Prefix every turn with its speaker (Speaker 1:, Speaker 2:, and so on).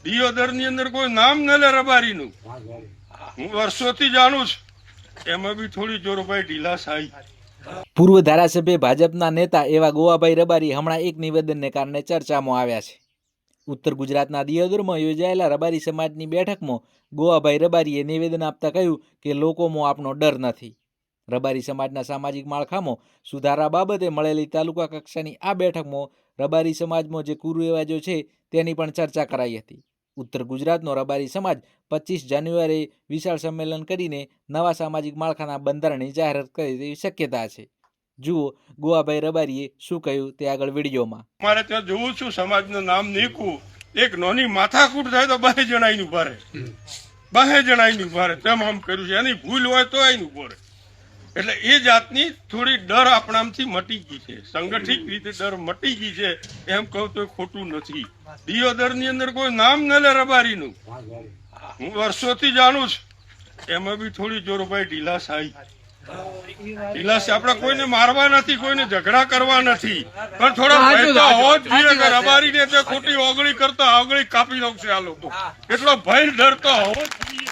Speaker 1: દિયોદર ની અંદર કોઈ નામ ન લે રબારીનું. હું વર્ષોથી જાણું છું, એમાં બી થોડી જોરભાઈ ઢીલાસ આવી.
Speaker 2: પૂર્વ ધારાસભ્ય ભાજપના નેતા એવા ગોવાભાઈ રબારી હમણાં એક નિવેદનને કારણે ચર્ચામાં આવ્યા છે. ઉત્તર ગુજરાતના દિયોદરમાં યોજાયેલા રબારી સમાજની બેઠકમાં ગોવાભાઈ રબારીએ નિવેદન આપતા કહ્યું કે લોકોમાં આપનો ડર નથી. રબારી સમાજના સામાજિક માળખામાં સુધારા બાબતે મળેલી તાલુકા કક્ષાની આ બેઠકમાં રબારી સમાજમાં જે કુરિવાજો છે તેની પણ ચર્ચા કરાઈ હતી. ઉત્તર ગુજરાતનો રબારી સમાજ 25 જાન્યુઆરીએ વિશાળ સંમેલન કરીને નવા સામાજિક માળખાના બંધારણની જાહેરાત કરે તેવી શક્યતા છે. જુઓ ગોવાભાઈ રબારીએ શું કહ્યું તે આગળ વિડીયોમાં.
Speaker 1: મારે ત્યાં જોઉં છું, સમાજનું નામ નીકળું, એક નાની માથાકૂટ થાય તો 2 જણાની ઉભા રહે, 2 જણાની ઉભા રહે. તેમ આમ કર્યું છે, એની ભૂલ હોય તો એની ઉભો રહે. એટલે એ જાતની થોડી ડર આપણામાંથી મટી ગઈ છે, સંગઠિત રીતે ડર મટી ગઈ છે. એમ કહું તો ખોટું નથી. દિયોદર ની અંદર કોઈ નામ ન લે રબારીનું. હું વર્ષોથી જાણું છું, એમાં બી થોડી જોરભાઈ ઢીલાસ આવી. ઢીલાસ આપણે કોઈને મારવા નથી, કોઈને ઝઘડા કરવા નથી, પણ થોડા ભય તો હોવો જ જોઈએ કે રબારીને તે ખોટી ઓગળી કરતા ઓગળી કાપી નાખશે આ લોકો. એટલો ભય ડર તો હોવો જ જોઈએ.